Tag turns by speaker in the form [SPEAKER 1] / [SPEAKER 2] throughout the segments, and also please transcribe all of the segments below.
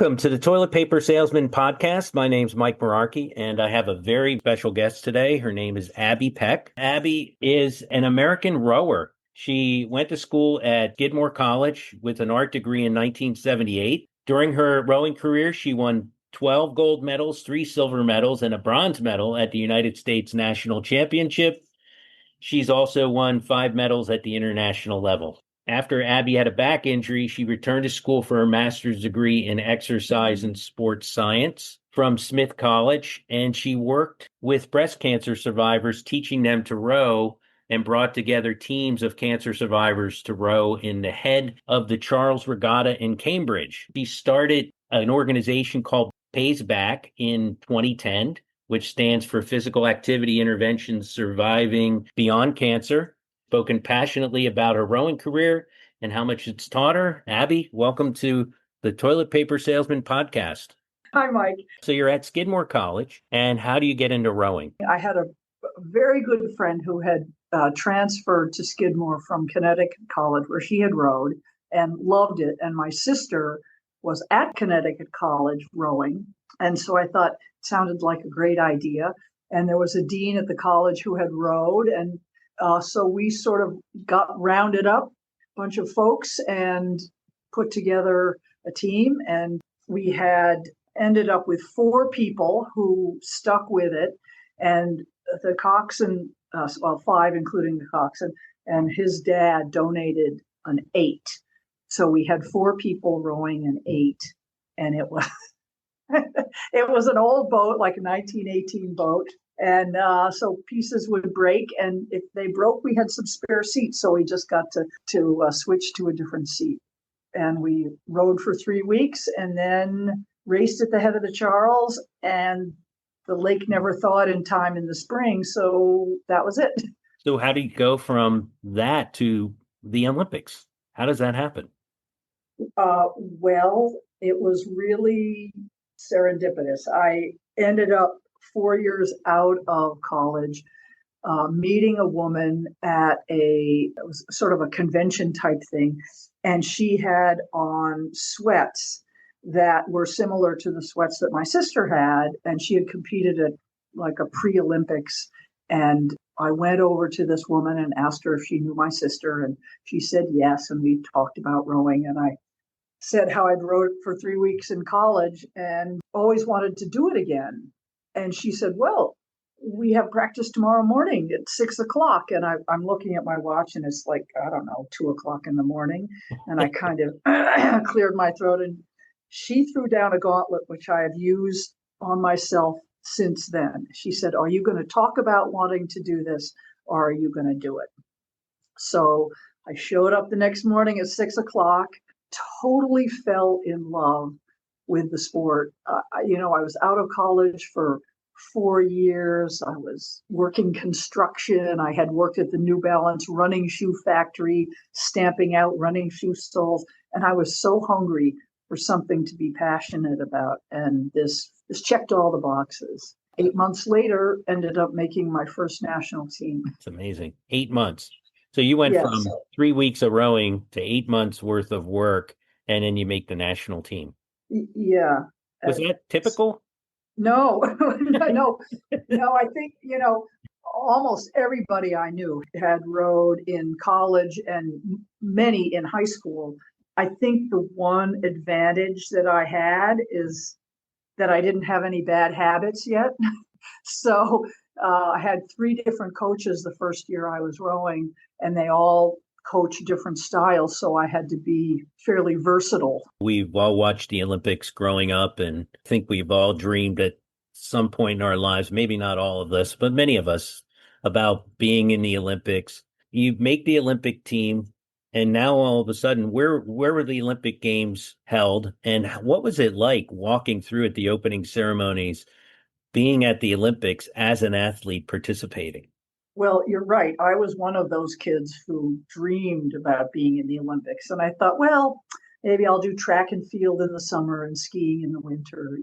[SPEAKER 1] Welcome to the Toilet Paper Salesman Podcast. My name's Mike Merarkey, and I have a very special guest today. Her name is Abby Peck. Abby is an American rower. She went to school at Skidmore College with an art degree in 1978. During her rowing career, she won 12 gold medals, 3 silver medals, and a bronze medal at the United States National Championship. She's also won 5 medals at the international level. After Abby had a back injury, she returned to school for her master's degree in exercise and sports science from Smith College, and she worked with breast cancer survivors, teaching them to row, and brought together teams of cancer survivors to row in the head of the Charles Regatta in Cambridge. She started an organization called Pays Back in 2010, which stands for Physical Activity Interventions Surviving Beyond Cancer. Spoken passionately about her rowing career and how much it's taught her. Abby, welcome to the Toilet Paper Salesman Podcast.
[SPEAKER 2] Hi, Mike.
[SPEAKER 1] So you're at Skidmore College, and how do you get into rowing?
[SPEAKER 2] I had a very good friend who had transferred to Skidmore from Connecticut College, where she had rowed and loved it. And my sister was at Connecticut College rowing. And so I thought it sounded like a great idea. And there was a dean at the college who had rowed, and so we sort of got rounded up, a bunch of folks, and put together a team. And we had ended up with 4 people who stuck with it. And the coxswain, 5, including the coxswain, and his dad donated an 8. So we had 4 people rowing an 8. And it was, it was an old boat, like a 1918 boat. And so pieces would break, and if they broke, we had some spare seats, so we just got to switch to a different seat. And we rowed for 3 weeks, and then raced at the head of the Charles, and the lake never thawed in time in the spring, so that was it.
[SPEAKER 1] So how do you go from that to the Olympics? How does that happen?
[SPEAKER 2] Well, it was really serendipitous. I ended up 4 years out of college, meeting a woman at it was sort of a convention type thing. And she had on sweats that were similar to the sweats that my sister had. And she had competed at like a pre-Olympics. And I went over to this woman and asked her if she knew my sister. And she said yes. And we talked about rowing. And I said how I'd rowed for 3 weeks in college and always wanted to do it again. And she said, well, we have practice tomorrow morning at 6 o'clock. And I'm looking at my watch, and it's like, I don't know, 2 o'clock in the morning. And I kind of cleared my throat. And she threw down a gauntlet, which I have used on myself since then. She said, are you going to talk about wanting to do this, or are you going to do it? So I showed up the next morning at 6 o'clock, totally fell in love with the sport. I was out of college for 4 years. I was working construction. I had worked at the New Balance running shoe factory, stamping out running shoe soles. And I was so hungry for something to be passionate about. And this checked all the boxes. 8 months later, ended up making my first national team.
[SPEAKER 1] It's amazing. 8 months. So you went from 3 weeks of rowing to 8 months worth of work, and then you make the national team.
[SPEAKER 2] Yeah.
[SPEAKER 1] Was that typical?
[SPEAKER 2] No, no. I think, almost everybody I knew had rowed in college and many in high school. I think the one advantage that I had is that I didn't have any bad habits yet. So I had 3 different coaches the first year I was rowing, and they all coach different styles, so I had to be fairly versatile.
[SPEAKER 1] We've all watched the Olympics growing up, and I think we've all dreamed at some point in our lives, maybe not all of us, but many of us, about being in the Olympics. You make the Olympic team, and now all of a sudden, where were the Olympic Games held, and what was it like walking through at the opening ceremonies, being at the Olympics as an athlete participating?
[SPEAKER 2] Well, you're right. I was one of those kids who dreamed about being in the Olympics. And I thought, well, maybe I'll do track and field in the summer and skiing in the winter,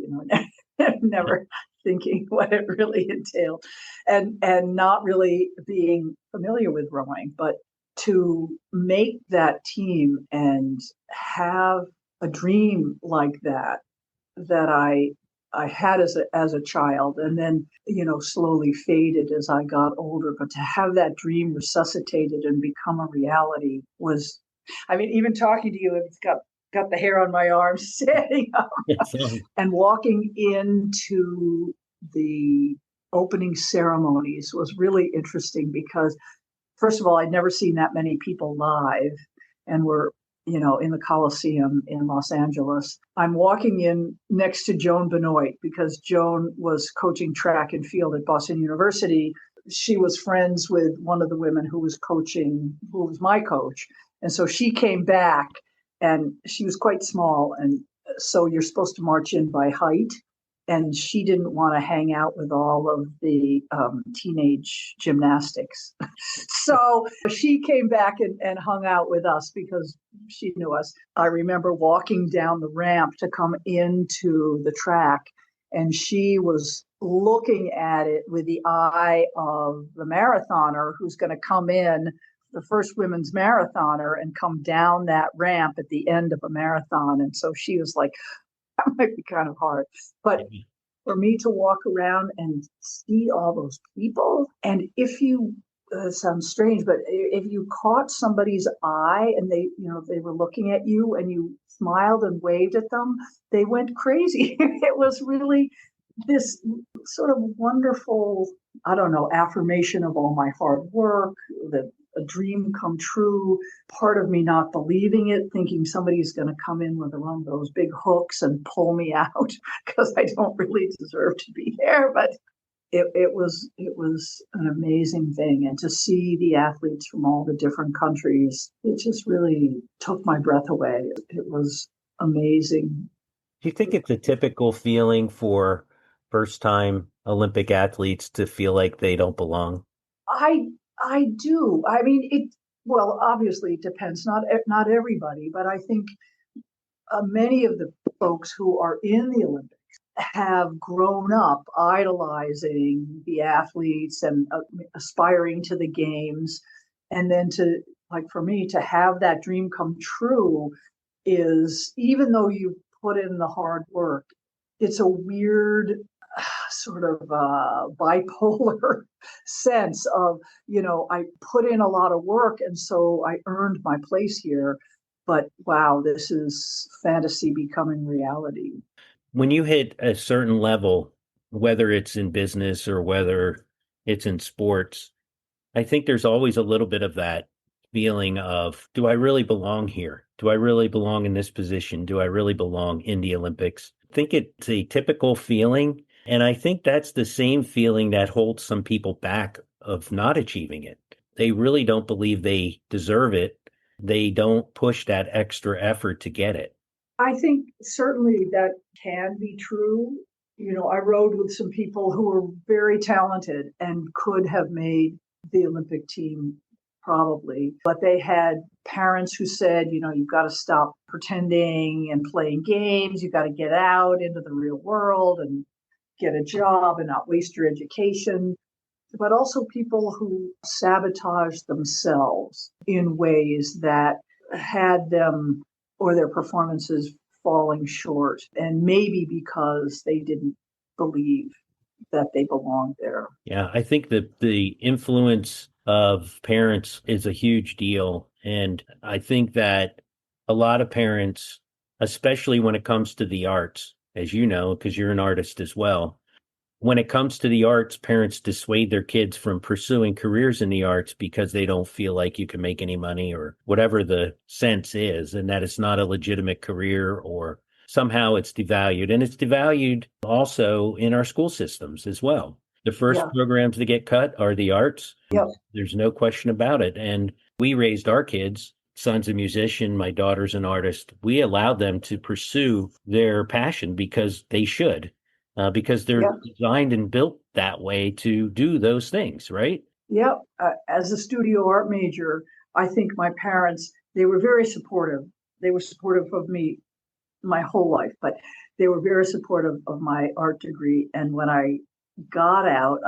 [SPEAKER 2] never thinking what it really entailed, and not really being familiar with rowing. But to make that team and have a dream like that that I had as a child, and then slowly faded as I got older. But to have that dream resuscitated and become a reality was, I mean, even talking to you, it's got the hair on my arm standing up. And walking into the opening ceremonies was really interesting because, first of all, I'd never seen that many people live, and we're in the Coliseum in Los Angeles. I'm walking in next to Joan Benoit because Joan was coaching track and field at Boston University. She was friends with one of the women who was my coach. And so she came back, and she was quite small. And so you're supposed to march in by height. And she didn't want to hang out with all of the teenage gymnastics. So she came back and hung out with us because she knew us. I remember walking down the ramp to come into the track, and she was looking at it with the eye of the marathoner who's going to come in, the first women's marathoner, and come down that ramp at the end of a marathon. And so she was like, that might be kind of hard. But for me to walk around and see all those people, and if you, sounds strange, but if you caught somebody's eye and they were looking at you and you smiled and waved at them, they went crazy. It was really this sort of wonderful, I don't know, affirmation of all my hard work, a dream come true, part of me not believing it, thinking somebody's going to come in with one of those big hooks and pull me out because I don't really deserve to be there. But it was an amazing thing. And to see the athletes from all the different countries, it just really took my breath away. It was amazing.
[SPEAKER 1] Do you think it's a typical feeling for first-time Olympic athletes to feel like they don't belong?
[SPEAKER 2] I do. I mean, well, obviously it depends. Not everybody, but I think many of the folks who are in the Olympics have grown up idolizing the athletes and aspiring to the games. And then for me, to have that dream come true is, even though you put in the hard work, it's a weird sort of bipolar sense of, I put in a lot of work and so I earned my place here. But wow, this is fantasy becoming reality.
[SPEAKER 1] When you hit a certain level, whether it's in business or whether it's in sports, I think there's always a little bit of that feeling of, do I really belong here? Do I really belong in this position? Do I really belong in the Olympics? I think it's a typical feeling. And I think that's the same feeling that holds some people back of not achieving it. They really don't believe they deserve it. They don't push that extra effort to get it.
[SPEAKER 2] I think certainly that can be true. I rode with some people who were very talented and could have made the Olympic team probably, but they had parents who said, you've got to stop pretending and playing games. You've got to get out into the real world and get a job and not waste your education. But also people who sabotage themselves in ways that had them or their performances falling short, and maybe because they didn't believe that they belonged there.
[SPEAKER 1] Yeah, I think that the influence of parents is a huge deal. And I think that a lot of parents, especially when it comes to the arts, as you know, because you're an artist as well, when it comes to the arts, parents dissuade their kids from pursuing careers in the arts because they don't feel like you can make any money or whatever the sense is, and that it's not a legitimate career or somehow it's devalued. And it's devalued also in our school systems as well. The first programs that get cut are the arts.
[SPEAKER 2] Yep.
[SPEAKER 1] There's no question about it. And we raised our kids. Son's a musician, my daughter's an artist. We allowed them to pursue their passion because they should. Because they're designed and built that way to do those things, right?
[SPEAKER 2] Yep. As a studio art major, I think my parents, they were very supportive. They were supportive of me my whole life, but they were very supportive of my art degree. And when I got out,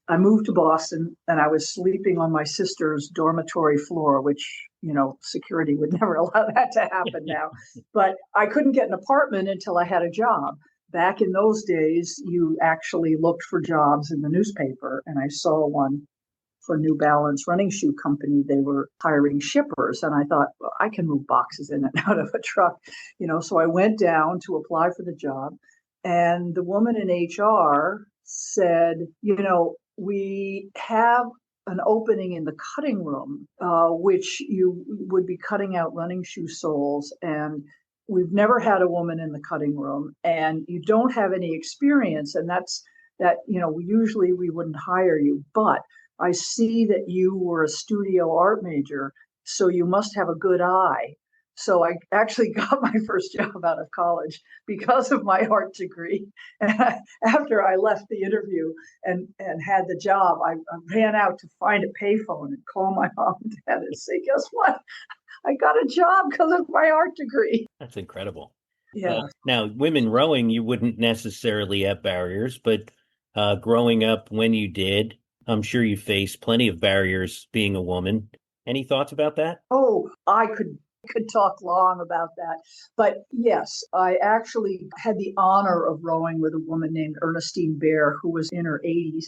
[SPEAKER 2] I moved to Boston, and I was sleeping on my sister's dormitory floor, which, security would never allow that to happen now. But I couldn't get an apartment until I had a job. back in those days, you actually looked for jobs in the newspaper, and I saw one for New Balance running shoe company. They were hiring shippers, and I thought, well, I can move boxes in and out of a truck, so I went down to apply for the job, and the woman in HR said, we have an opening in the cutting room, which you would be cutting out running shoe soles, and we've never had a woman in the cutting room, and you don't have any experience, and usually we wouldn't hire you, but I see that you were a studio art major, so you must have a good eye. So I actually got my first job out of college because of my art degree. And after I left the interview and had the job, I ran out to find a payphone and call my mom and dad and say, guess what? I got a job because of my art degree.
[SPEAKER 1] That's incredible.
[SPEAKER 2] Yeah.
[SPEAKER 1] Now, women rowing, you wouldn't necessarily have barriers, but growing up when you did, I'm sure you faced plenty of barriers being a woman. Any thoughts about that?
[SPEAKER 2] Oh, I could talk long about that. But yes, I actually had the honor of rowing with a woman named Ernestine Bear, who was in her 80s.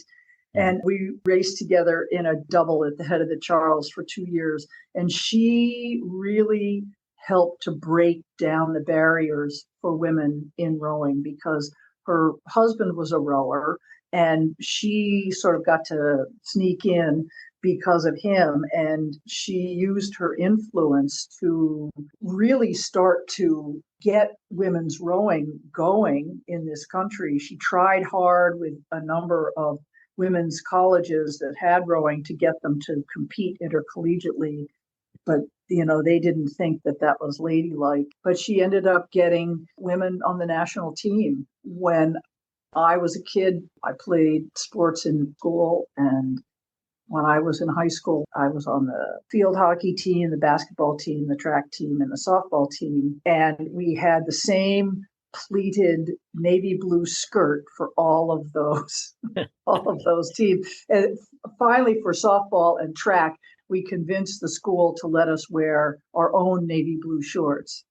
[SPEAKER 2] And we raced together in a double at the head of the Charles for 2 years. And she really helped to break down the barriers for women in rowing because her husband was a rower and she sort of got to sneak in because of him. And she used her influence to really start to get women's rowing going in this country. She tried hard with a number of women's colleges that had rowing to get them to compete intercollegiately. But, they didn't think that was ladylike. But she ended up getting women on the national team. When I was a kid, I played sports in school. And when I was in high school, I was on the field hockey team, the basketball team, the track team, and the softball team. And we had the same pleated navy blue skirt for all of those teams. And finally, for softball and track, we convinced the school to let us wear our own navy blue shorts.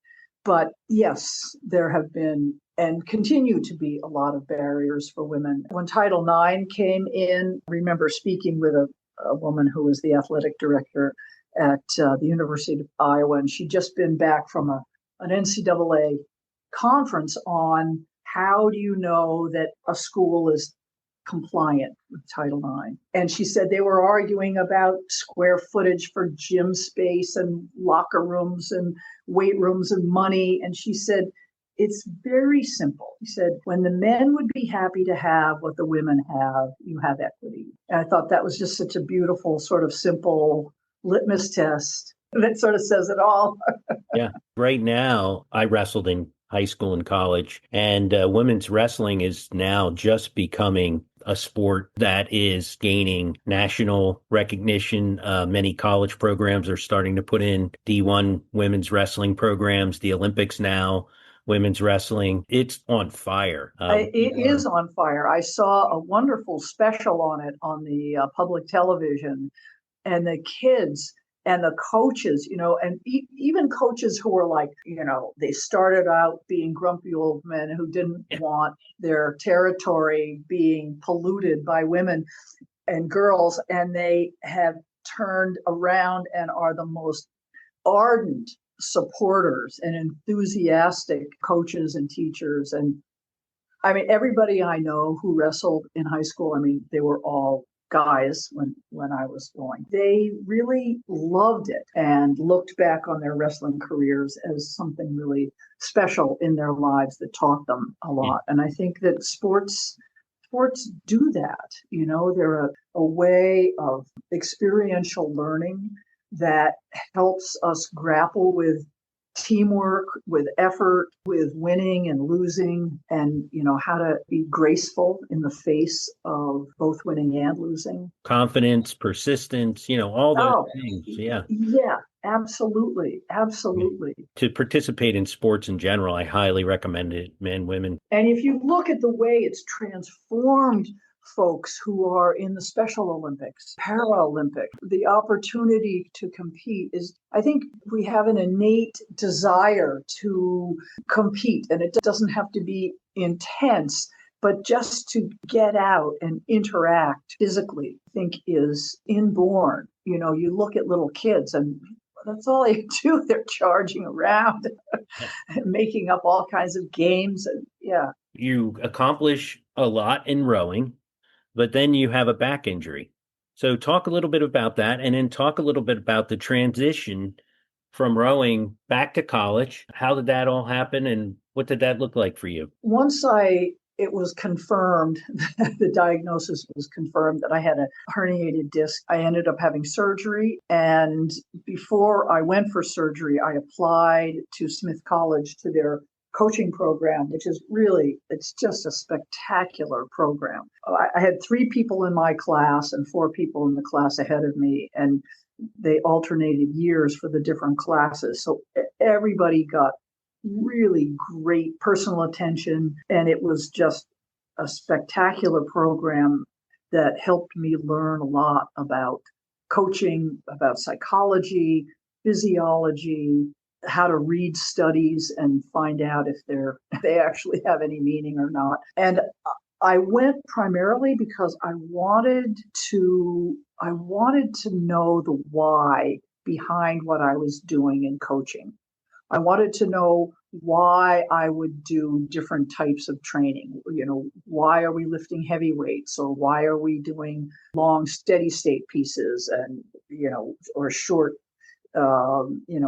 [SPEAKER 2] But yes, there have been and continue to be a lot of barriers for women. When Title IX came in, I remember speaking with a woman who was the athletic director at the University of Iowa, and she'd just been back from an NCAA conference on how do you know that a school is compliant with Title IX. And she said they were arguing about square footage for gym space and locker rooms and weight rooms and money. And she said, it's very simple. She said, when the men would be happy to have what the women have, you have equity. And I thought that was just such a beautiful, sort of simple litmus test that sort of says it all.
[SPEAKER 1] Yeah. Right now, I wrestled in high school and college, and women's wrestling is now just becoming a sport that is gaining national recognition. Many college programs are starting to put in D1 women's wrestling programs, the Olympics now. Women's wrestling, it's on fire.
[SPEAKER 2] It is on fire. I saw a wonderful special on it on the public television, and the kids and the coaches, and even coaches who were like, they started out being grumpy old men who didn't want their territory being polluted by women and girls, and they have turned around and are the most ardent supporters and enthusiastic coaches and teachers. And I mean, everybody I know who wrestled in high school, they were all guys when I was going. They really loved it and looked back on their wrestling careers as something really special in their lives that taught them a lot. And I think that sports do that. They're a way of experiential learning that helps us grapple with teamwork, with effort, with winning and losing, and how to be graceful in the face of both winning and losing.
[SPEAKER 1] Confidence, persistence, all those things.
[SPEAKER 2] Yeah, absolutely.
[SPEAKER 1] To participate in sports in general, I highly recommend it, men, women.
[SPEAKER 2] And if you look at the way it's transformed folks who are in the Special Olympics, Paralympic. The opportunity to compete is, I think we have an innate desire to compete, and it doesn't have to be intense, but just to get out and interact physically, I think is inborn. You know, you look at little kids and that's all they do. They're charging around, making up all kinds of games. And yeah.
[SPEAKER 1] You accomplish a lot in rowing, but then you have a back injury. So talk a little bit about that, and then talk a little bit about the transition from rowing back to college. How did that all happen, and what did that look like for you?
[SPEAKER 2] Once it was confirmed, the diagnosis was confirmed that I had a herniated disc. I ended up having surgery. And before I went for surgery, I applied to Smith College to their coaching program, which is really, it's just a spectacular program. I had 3 people in my class and 4 people in the class ahead of me, and they alternated years for the different classes. So everybody got really great personal attention, and it was just a spectacular program that helped me learn a lot about coaching, about psychology, physiology, how to read studies and find out if they actually have any meaning or not. And I went primarily because I wanted to know the why behind what I was doing in coaching. I wanted to know why I would do different types of training. You know, why are we lifting heavy weights, or why are we doing long steady state pieces and, you know, or short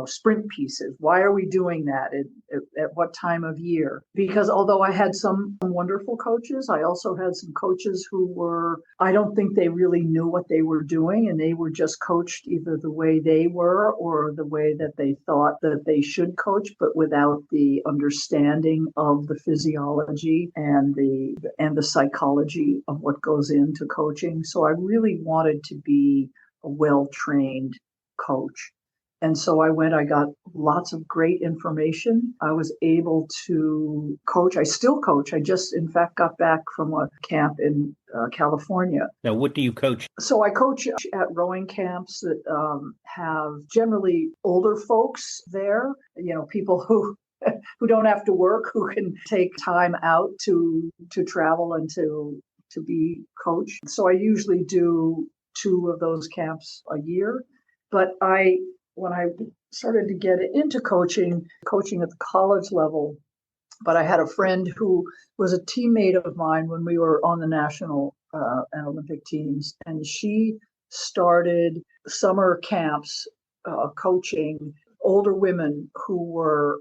[SPEAKER 2] sprint pieces. Why are we doing that? At what time of year? Because although I had some wonderful coaches, I also had some coaches who I don't think they really knew what they were doing, and they were just coached either the way they were or the way that they thought that they should coach, but without the understanding of the physiology and the psychology of what goes into coaching. So I really wanted to be a well-trained coach. And so I got lots of great information. I was able to coach. I still coach. I just, in fact, got back from a camp in California.
[SPEAKER 1] Now, what do you coach?
[SPEAKER 2] So I coach at rowing camps that have generally older folks there, you know, people who don't have to work, who can take time out to travel and to be coached. So I usually do 2 of those camps a year. But when I started to get into coaching at the college level, but I had a friend who was a teammate of mine when we were on the national and Olympic teams, and she started summer camps coaching older women who were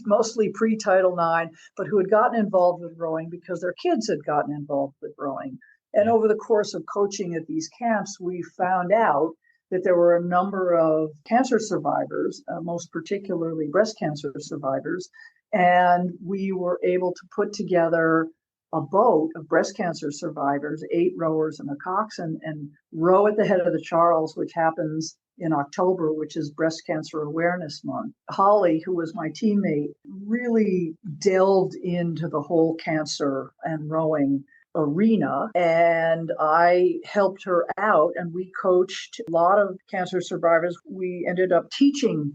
[SPEAKER 2] mostly pre-Title IX, but who had gotten involved with rowing because their kids had gotten involved with rowing. And over the course of coaching at these camps, we found out that there were a number of cancer survivors, most particularly breast cancer survivors, and we were able to put together a boat of breast cancer survivors, 8 rowers and a coxswain, and row at the head of the Charles, which happens in October, which is Breast Cancer Awareness Month. Holly, who was my teammate, really delved into the whole cancer and rowing arena, and I helped her out, and we coached a lot of cancer survivors. We ended up teaching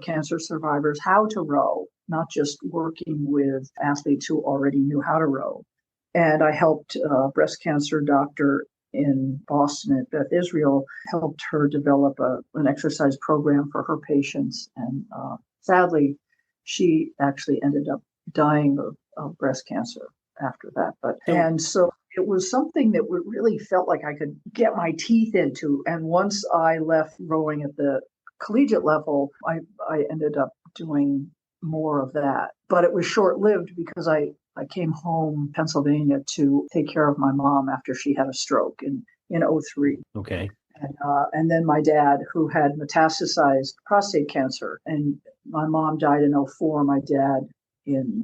[SPEAKER 2] cancer survivors how to row, not just working with athletes who already knew how to row. And I helped a breast cancer doctor in Boston at Beth Israel, helped her develop an exercise program for her patients. And sadly, she actually ended up dying of breast cancer after that. And so it was something that really felt like I could get my teeth into. And once I left rowing at the collegiate level, I ended up doing more of that. But it was short-lived because I came home Pennsylvania to take care of my mom after she had a stroke in 2003.
[SPEAKER 1] Okay.
[SPEAKER 2] And then my dad, who had metastasized prostate cancer, and my mom died in 2004, my dad in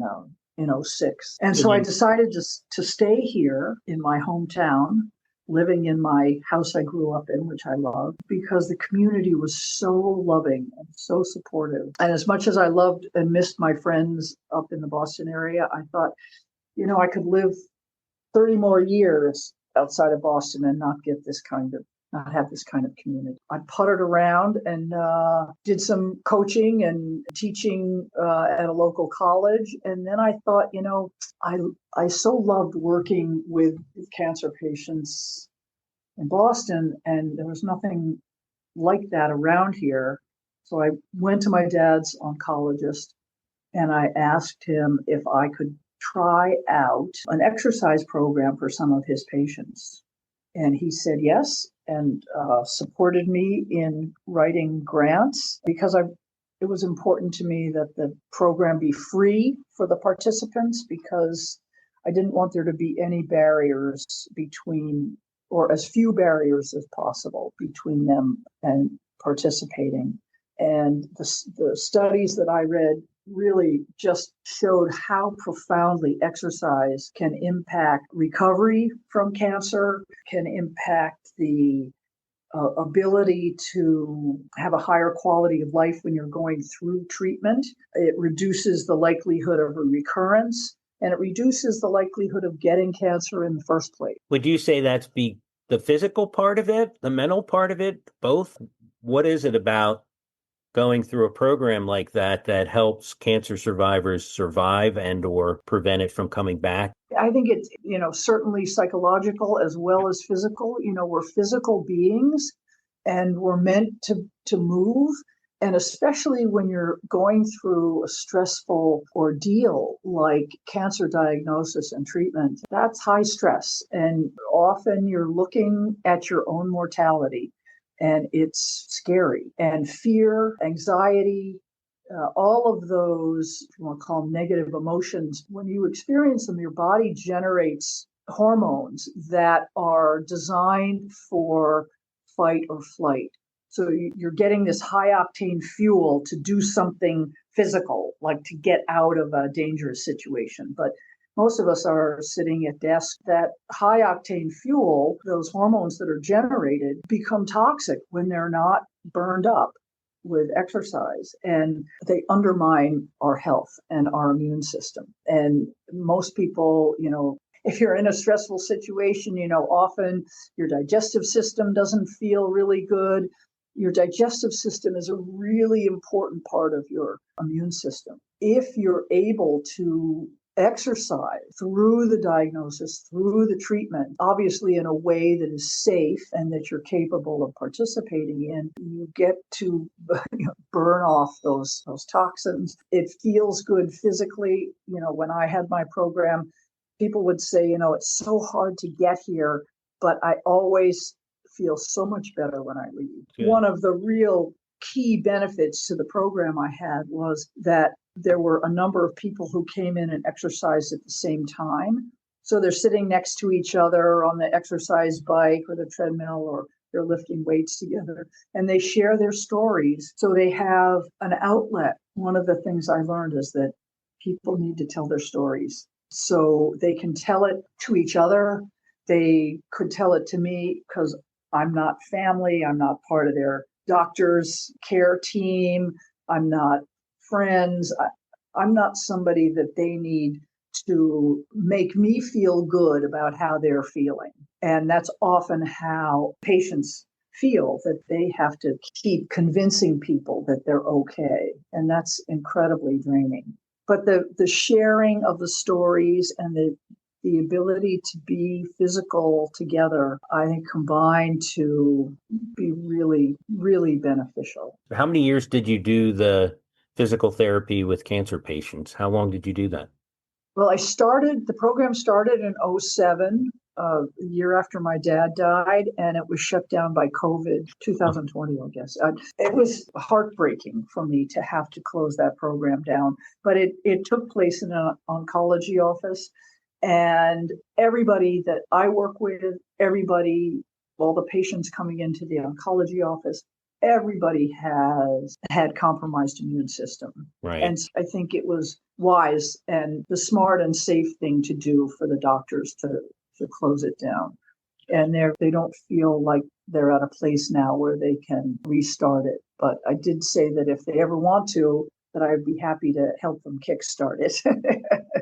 [SPEAKER 2] 2006. And so I decided to stay here in my hometown, living in my house I grew up in, which I love, because the community was so loving and so supportive. And as much as I loved and missed my friends up in the Boston area, I thought, I could live 30 more years outside of Boston and not have this kind of community. I puttered around and did some coaching and teaching at a local college. And then I thought, I so loved working with cancer patients in Boston, and there was nothing like that around here. So I went to my dad's oncologist and I asked him if I could try out an exercise program for some of his patients. And he said yes, and supported me in writing grants because it was important to me that the program be free for the participants, because I didn't want there to be any barriers between, or as few barriers as possible between them and participating. And the studies that I read really just showed how profoundly exercise can impact recovery from cancer, can impact the ability to have a higher quality of life when you're going through treatment. It reduces the likelihood of a recurrence, and it reduces the likelihood of getting cancer in the first place.
[SPEAKER 1] Would you say that's the physical part of it, the mental part of it, both? What is it about going through a program like that helps cancer survivors survive and or prevent it from coming back?
[SPEAKER 2] I think it's, certainly psychological as well as physical. We're physical beings and we're meant to move. And especially when you're going through a stressful ordeal like cancer diagnosis and treatment, that's high stress. And often you're looking at your own mortality. And it's scary. And fear, anxiety, all of those, if you want to call them negative emotions, when you experience them, your body generates hormones that are designed for fight or flight. So you're getting this high octane fuel to do something physical, like to get out of a dangerous situation. But most of us are sitting at desks. That high octane fuel, those hormones that are generated, become toxic when they're not burned up with exercise, and they undermine our health and our immune system. And most people, if you're in a stressful situation, often your digestive system doesn't feel really good. Your digestive system is a really important part of your immune system. If you're able to exercise through the diagnosis, through the treatment, obviously in a way that is safe and that you're capable of participating in, you get to burn off those toxins. It feels good physically. When I had my program, people would say, it's so hard to get here, but I always feel so much better when I leave. Good. One of the real key benefits to the program I had was that there were a number of people who came in and exercised at the same time. So they're sitting next to each other on the exercise bike or the treadmill, or they're lifting weights together, and they share their stories. So they have an outlet. One of the things I learned is that people need to tell their stories. So they can tell it to each other. They could tell it to me because I'm not family. I'm not part of their doctor's care team. I'm not friends. I'm not somebody that they need to make me feel good about how they're feeling. And that's often how patients feel, that they have to keep convincing people that they're okay. And that's incredibly draining. But the sharing of the stories and the ability to be physical together, I think, combine to be really, really beneficial.
[SPEAKER 1] How many years did you do the physical therapy with cancer patients? How long did you do that?
[SPEAKER 2] Well, the program started in 2007, a year after my dad died, and it was shut down by COVID, 2020, I guess. It was heartbreaking for me to have to close that program down, but it took place in an oncology office. And everybody that I work with, all the patients coming into the oncology office, everybody has had compromised immune system.
[SPEAKER 1] Right.
[SPEAKER 2] And I think it was wise and the smart and safe thing to do for the doctors to close it down. And they don't feel like they're at a place now where they can restart it. But I did say that if they ever want to, that I'd be happy to help them kickstart it.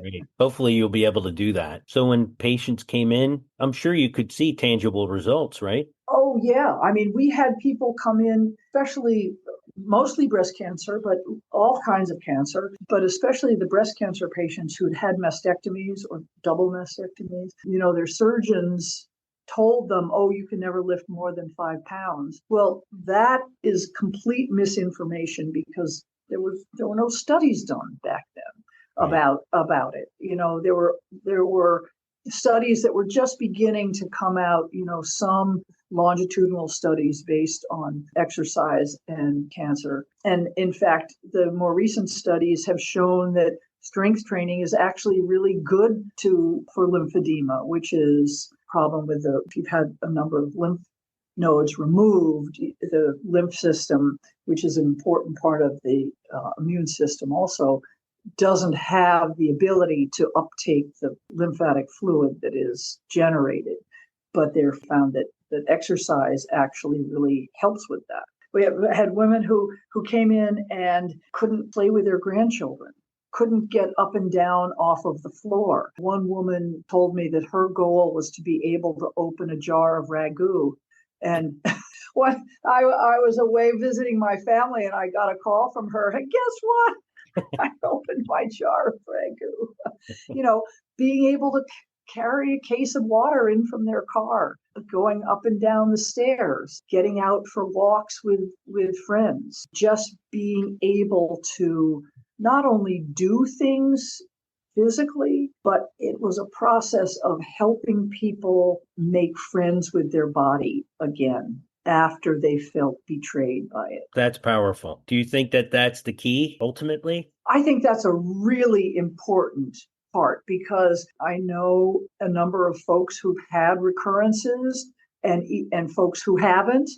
[SPEAKER 1] Great. Hopefully you'll be able to do that. So when patients came in, I'm sure you could see tangible results, right?
[SPEAKER 2] Oh, yeah. I mean, we had people come in, especially mostly breast cancer, but all kinds of cancer, but especially the breast cancer patients who'd had mastectomies or double mastectomies. Their surgeons told them, oh, you can never lift more than 5 pounds. Well, that is complete misinformation because there were no studies done back then about it. There were studies that were just beginning to come out, some longitudinal studies based on exercise and cancer. And in fact, the more recent studies have shown that strength training is actually really good for lymphedema, which is a problem with if you've had a number of lymph nodes removed, the lymph system, which is an important part of the immune system also, doesn't have the ability to uptake the lymphatic fluid that is generated. But they're found that exercise actually really helps with that. We had women who came in and couldn't play with their grandchildren, couldn't get up and down off of the floor. One woman told me that her goal was to be able to open a jar of ragu. And when I was away visiting my family and I got a call from her, and guess what? I opened my jar of ragu. Being able to carry a case of water in from their car, going up and down the stairs, getting out for walks with friends, just being able to not only do things physically, but it was a process of helping people make friends with their body again after they felt betrayed by it.
[SPEAKER 1] That's powerful. Do you think that that's the key ultimately?
[SPEAKER 2] I think that's a really important part because I know a number of folks who've had recurrences and folks who haven't.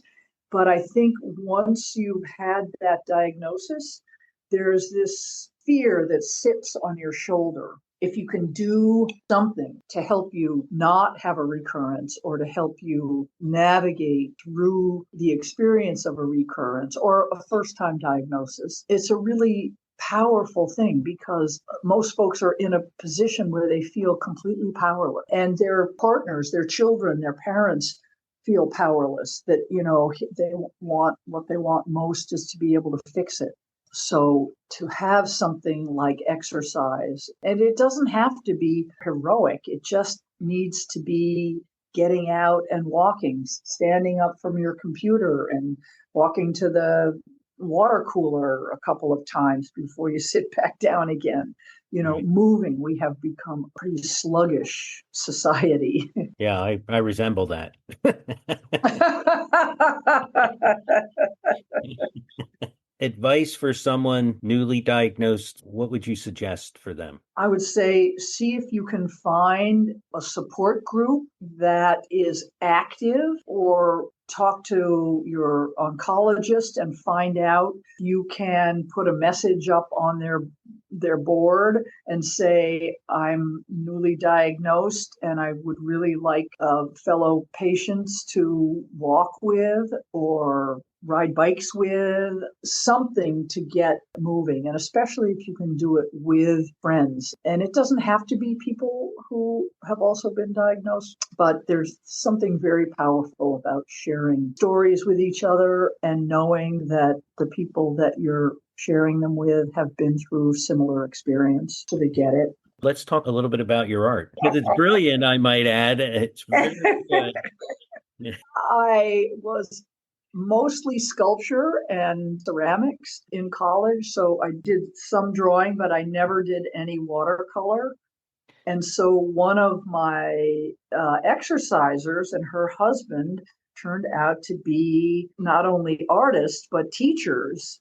[SPEAKER 2] But I think once you've had that diagnosis, there's this fear that sits on your shoulder. If you can do something to help you not have a recurrence or to help you navigate through the experience of a recurrence or a first-time diagnosis, it's a really powerful thing because most folks are in a position where they feel completely powerless, and their partners, their children, their parents feel powerless, that what they want most is to be able to fix it. So to have something like exercise, and it doesn't have to be heroic, it just needs to be getting out and walking, standing up from your computer and walking to the water cooler a couple of times before you sit back down again.
[SPEAKER 1] Right.
[SPEAKER 2] Moving. We have become a pretty sluggish society.
[SPEAKER 1] Yeah, I resemble that. Advice for someone newly diagnosed, what would you suggest for them?
[SPEAKER 2] I would say see if you can find a support group that is active, or talk to your oncologist and find out you can put a message up on their board and say, I'm newly diagnosed and I would really like fellow patients to walk with or ride bikes with, something to get moving. And especially if you can do it with friends. And it doesn't have to be people who have also been diagnosed, but there's something very powerful about sharing stories with each other and knowing that the people that you're sharing them with have been through similar experience, so they get it.
[SPEAKER 1] Let's talk a little bit about your art, because it's brilliant, I might add. It's really good.
[SPEAKER 2] I was mostly sculpture and ceramics in college, so I did some drawing, but I never did any watercolor. And so one of my exercisers and her husband turned out to be not only artists, but teachers.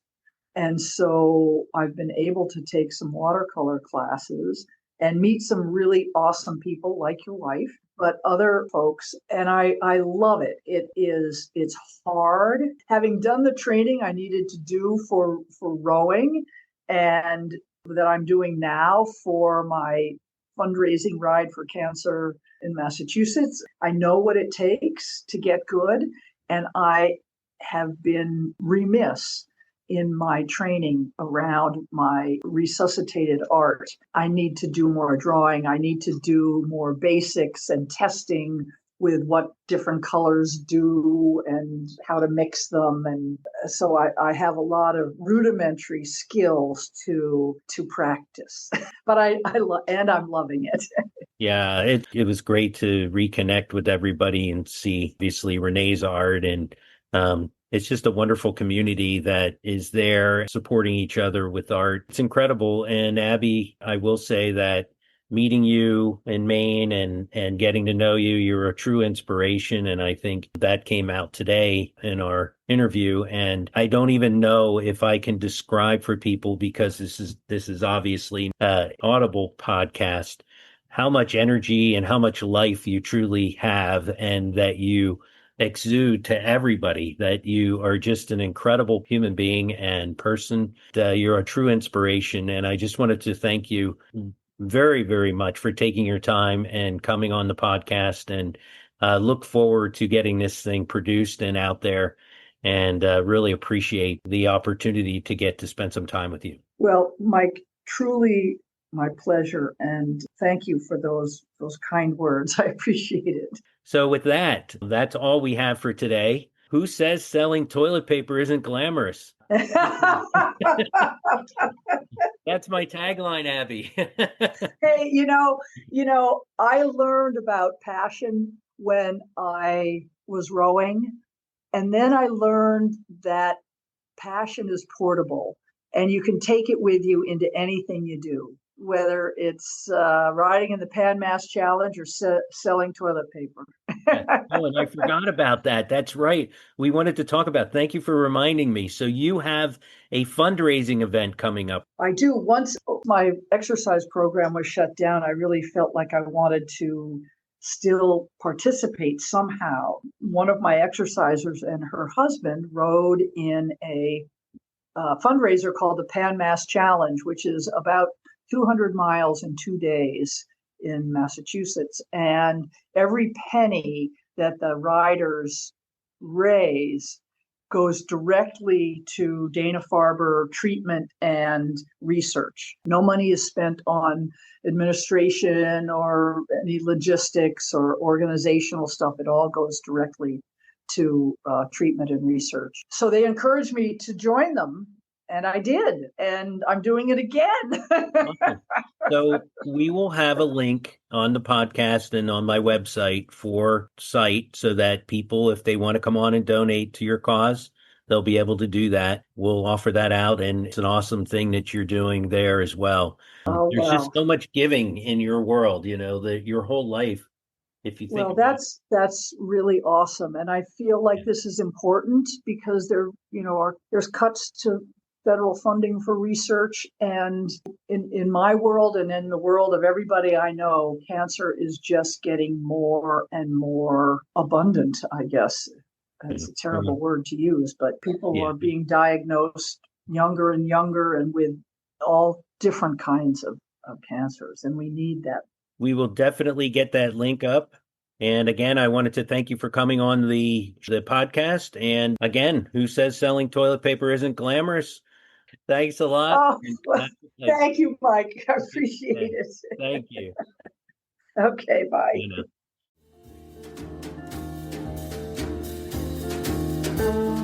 [SPEAKER 2] And so I've been able to take some watercolor classes and meet some really awesome people like your wife, but other folks. And I love it. It's hard. Having done the training I needed to do for rowing, and that I'm doing now for my fundraising ride for cancer in Massachusetts, I know what it takes to get good. And I have been remiss in my training around my resuscitated art. I need to do more drawing. I need to do more basics and testing with what different colors do and how to mix them. And so I have a lot of rudimentary skills to practice, but I'm loving it.
[SPEAKER 1] Yeah, it was great to reconnect with everybody and see obviously Renee's art, and it's just a wonderful community that is there supporting each other with art. It's incredible. And Abby, I will say that meeting you in Maine and getting to know you, you're a true inspiration. And I think that came out today in our interview. And I don't even know if I can describe for people, because this is obviously an Audible podcast, how much energy and how much life you truly have, and that you exude to everybody, that you are just an incredible human being and person. You're a true inspiration. And I just wanted to thank you very, very much for taking your time and coming on the podcast, and look forward to getting this thing produced and out there, and really appreciate the opportunity to get to spend some time with you.
[SPEAKER 2] Well, Mike, truly my pleasure, and thank you for those kind words. I appreciate it.
[SPEAKER 1] So with that, that's all we have for today. Who says selling toilet paper isn't glamorous? That's my tagline, Abby.
[SPEAKER 2] Hey, I learned about passion when I was rowing, and then I learned that passion is portable and you can take it with you into anything you do, whether it's riding in the Pan Mass Challenge or selling toilet paper.
[SPEAKER 1] Oh, and I forgot about that. That's right. We wanted to talk about. Thank you for reminding me. So you have a fundraising event coming up.
[SPEAKER 2] I do. Once my exercise program was shut down, I really felt like I wanted to still participate somehow. One of my exercisers and her husband rode in a fundraiser called the Pan Mass Challenge, which is about 200 miles in 2 days in Massachusetts. And every penny that the riders raise goes directly to Dana-Farber treatment and research. No money is spent on administration or any logistics or organizational stuff. It all goes directly to treatment and research. So they encouraged me to join them, and I did, and I'm doing it again.
[SPEAKER 1] Awesome. So we will have a link on the podcast and on my website for site, so that people, if they want to come on and donate to your cause, they'll be able to do that. We'll offer that out, and it's an awesome thing that you're doing there as well.
[SPEAKER 2] Oh,
[SPEAKER 1] There's
[SPEAKER 2] wow.
[SPEAKER 1] just so much giving in your world, that your whole life, if you think
[SPEAKER 2] Well,
[SPEAKER 1] about
[SPEAKER 2] that's really awesome, and I feel like this is important because there's cuts to federal funding for research, and in my world and in the world of everybody I know, cancer is just getting more and more abundant, I guess. It's a terrible word to use, but people are being diagnosed younger and younger and with all different kinds of cancers, and we need that.
[SPEAKER 1] We will definitely get that link up. And again, I wanted to thank you for coming on the podcast. And again, who says selling toilet paper isn't glamorous? Thanks a lot.
[SPEAKER 2] Oh, well, thank you, Mike. I appreciate it.
[SPEAKER 1] Thank you.
[SPEAKER 2] Okay, bye.
[SPEAKER 1] You know.